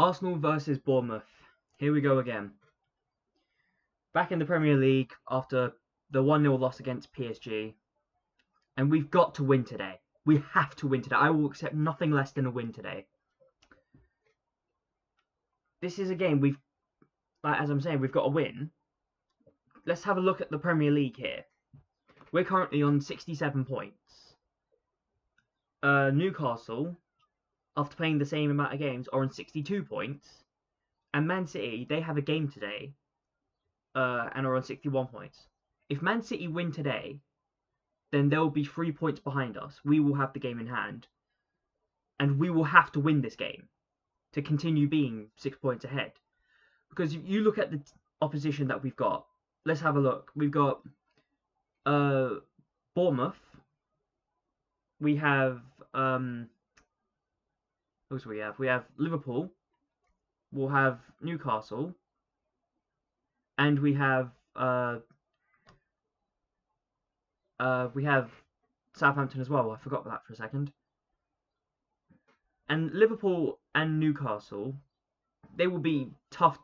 Arsenal versus Bournemouth. Here we go again. Back in the Premier League after the 1-0 loss against PSG. And we've got to win today. We have to win today. I will accept nothing less than a win today. This is a game as I'm saying, we've got to win. Let's have a look at the Premier League here. We're currently on 67 points. Newcastle, after playing the same amount of games, are on 62 points. And Man City, they have a game today and are on 61 points. If Man City win today, then they'll be 3 points behind us. We will have the game in hand. And we will have to win this game to continue being 6 points ahead. Because if you look at the opposition that we've got, let's have a look. We've got Bournemouth. We have who else do we have? We have Liverpool. We'll have Newcastle. And we have Southampton as well. I forgot about that for a second. And Liverpool and Newcastle, they will be tough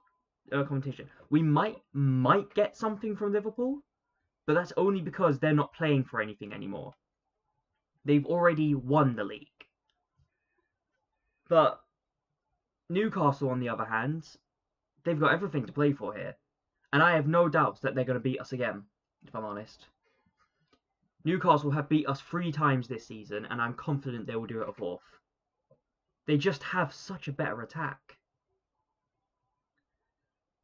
competition. We might get something from Liverpool, but that's only because they're not playing for anything anymore. They've already won the league. But Newcastle, on the other hand, they've got everything to play for here. And I have no doubts that they're going to beat us again, if I'm honest. Newcastle have beat us 3 times this season, and I'm confident they will do it a 4th. They just have such a better attack.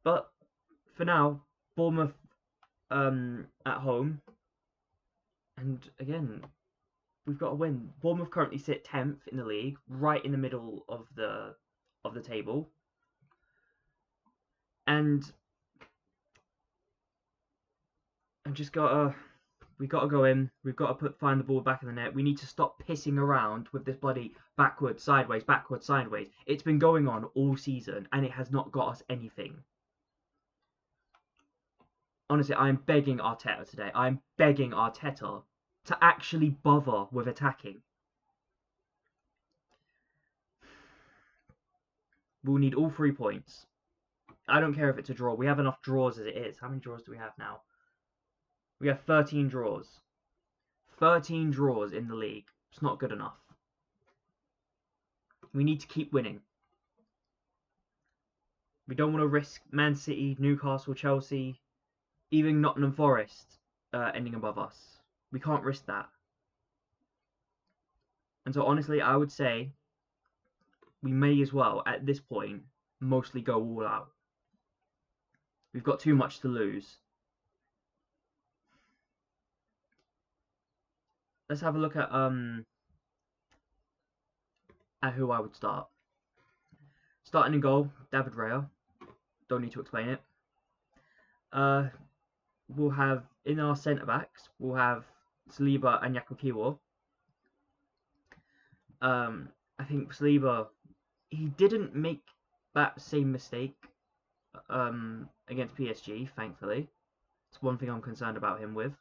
But for now, Bournemouth at home. And again, we've got to win. Bournemouth currently sit 10th in the league, right in the middle of the table. And we got to go in. We've got to find the ball back in the net. We need to stop pissing around with this bloody backwards, sideways, backwards, sideways. It's been going on all season, and it has not got us anything. Honestly, I'm begging Arteta today. I'm begging Arteta to actually bother with attacking. We'll need all 3 points. I don't care if it's a draw. We have enough draws as it is. How many draws do we have now? We have 13 draws. 13 draws in the league. It's not good enough. We need to keep winning. We don't want to risk Man City, Newcastle, Chelsea, even Nottingham Forest ending above us. We can't risk that. And so honestly, I would say we may as well, at this point, mostly go all out. We've got too much to lose. Let's have a look at who I would start. Starting in goal, David Raya. Don't need to explain it. We'll have, in our centre-backs, we'll have Saliba and Yakupiwa. I think Saliba, he didn't make that same mistake against PSG, thankfully. It's one thing I'm concerned about him with.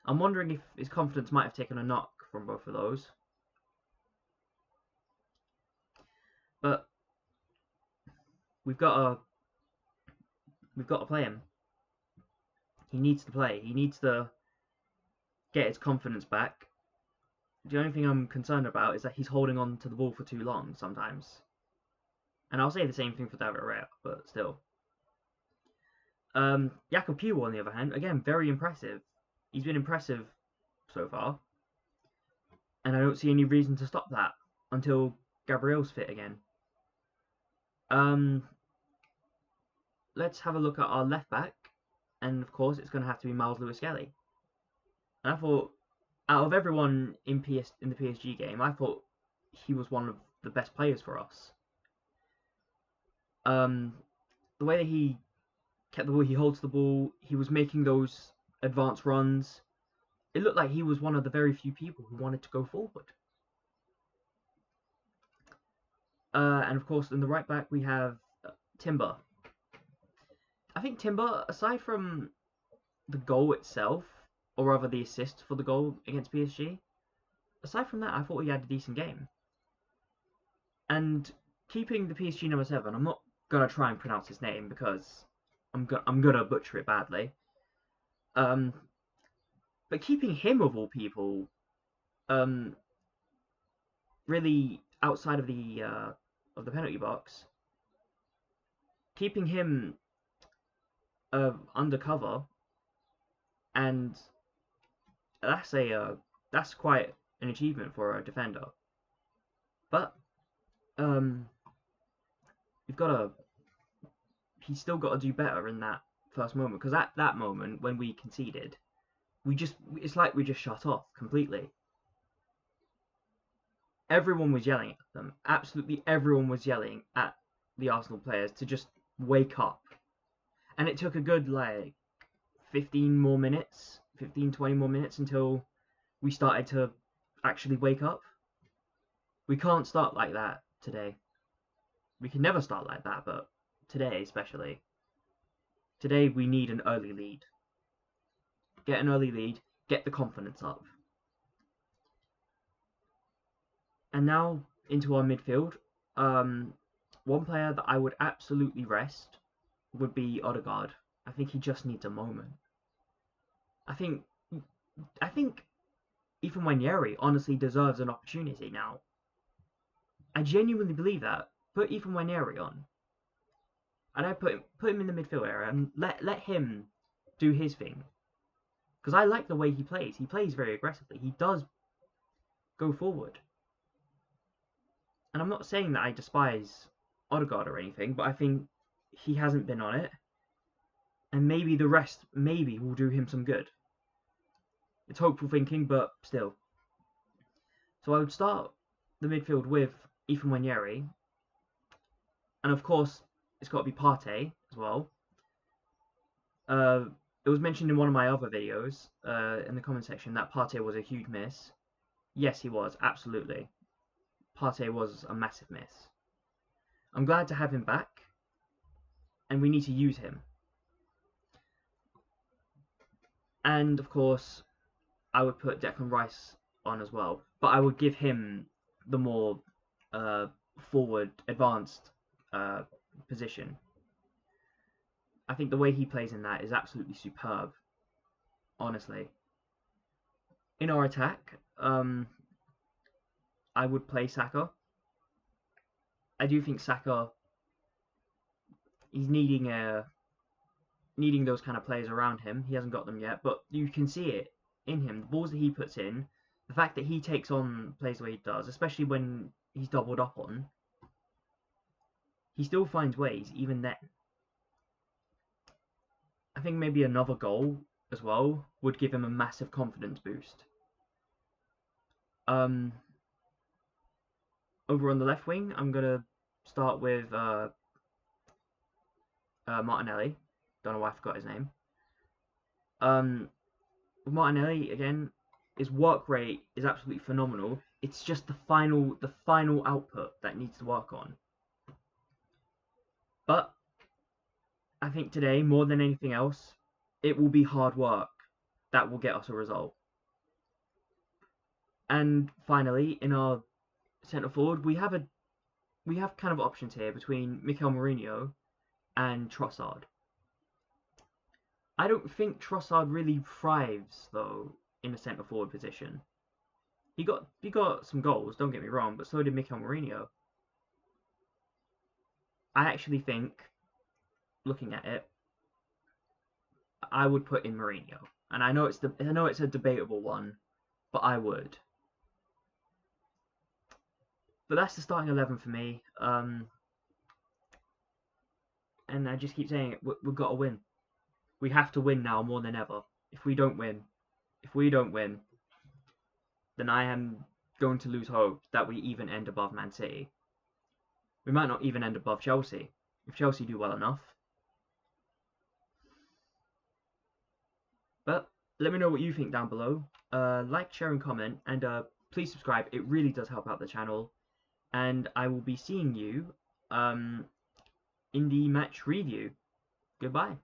I'm wondering if his confidence might have taken a knock from both of those. But we've got to play him. He needs to play. He needs to get his confidence back. The only thing I'm concerned about is that he's holding on to the ball for too long sometimes. And I'll say the same thing for David Raya, but still. Yakupiwa, on the other hand, again, very impressive. He's been impressive so far. And I don't see any reason to stop that until Gabriel's fit again. Let's have a look at our left back. And of course, it's going to have to be Miles Lewis-Skelly. And I thought, out of everyone in the PSG game, I thought he was one of the best players for us. The way that he kept the ball, he holds the ball, he was making those advanced runs. It looked like he was one of the very few people who wanted to go forward. And of course, in the right back, we have Timber. I think Timber, aside from the goal itself, or rather the assist for the goal against PSG, aside from that, I thought he had a decent game. And keeping the PSG number 7, I'm not gonna try and pronounce his name because I'm gonna butcher it badly. Um, but keeping him of all people, um, really outside of the penalty box, keeping him undercover, and that's quite an achievement for a defender. But um, you've got to he's still got to do better in that first moment, because at that moment when we conceded, it's like we just shut off completely. Everyone was yelling at them. Absolutely everyone was yelling at the Arsenal players to just wake up. And it took a good 15 more minutes, 15, 20 more minutes until we started to actually wake up. We can't start like that today. We can never start like that, but today especially. Today we need an early lead. Get an early lead, get the confidence up. And now into our midfield. One player that I would absolutely rest would be Odegaard. I think he just needs a moment. I think even Wanyeri honestly deserves an opportunity now. I genuinely believe that. Put even Wanyeri on. And I put him in the midfield area and let him do his thing. Because I like the way he plays. He plays very aggressively. He does go forward. And I'm not saying that I despise Odegaard or anything, but I think he hasn't been on it. And maybe the rest will do him some good. It's hopeful thinking, but still. So I would start the midfield with Ethan Wanyeri. And of course, it's got to be Partey as well. It was mentioned in one of my other videos in the comment section that Partey was a huge miss. Yes, he was, absolutely. Partey was a massive miss. I'm glad to have him back, and we need to use him. And of course, I would put Declan Rice on as well, but I would give him the more forward, advanced position. I think the way he plays in that is absolutely superb, honestly. In our attack, I would play Saka. I do think Saka, he's needing those kind of players around him. He hasn't got them yet, but you can see it in him. The balls that he puts in, the fact that he takes on plays the way he does, especially when he's doubled up on, he still finds ways even then. I think maybe another goal as well would give him a massive confidence boost. Over on the left wing, I'm gonna start with Martinelli. Don't know why I forgot his name. With Martinelli again, his work rate is absolutely phenomenal. It's just the final output that needs to work on. But I think today, more than anything else, it will be hard work that will get us a result. And finally, in our centre forward, we have kind of options here between Mikel Mourinho and Trossard. I don't think Trossard really thrives though in a centre forward position. He got some goals, don't get me wrong, but so did Mikel Mourinho. I actually think, looking at it, I would put in Mourinho, and I know it's a debatable one, but I would. But that's the starting 11 for me. And I just keep saying it, we've got to win. We have to win now more than ever. If we don't win, then I am going to lose hope that we even end above Man City. We might not even end above Chelsea, if Chelsea do well enough. But let me know what you think down below. Like, share, and comment, and please subscribe. It really does help out the channel. And I will be seeing you in the match review. Goodbye.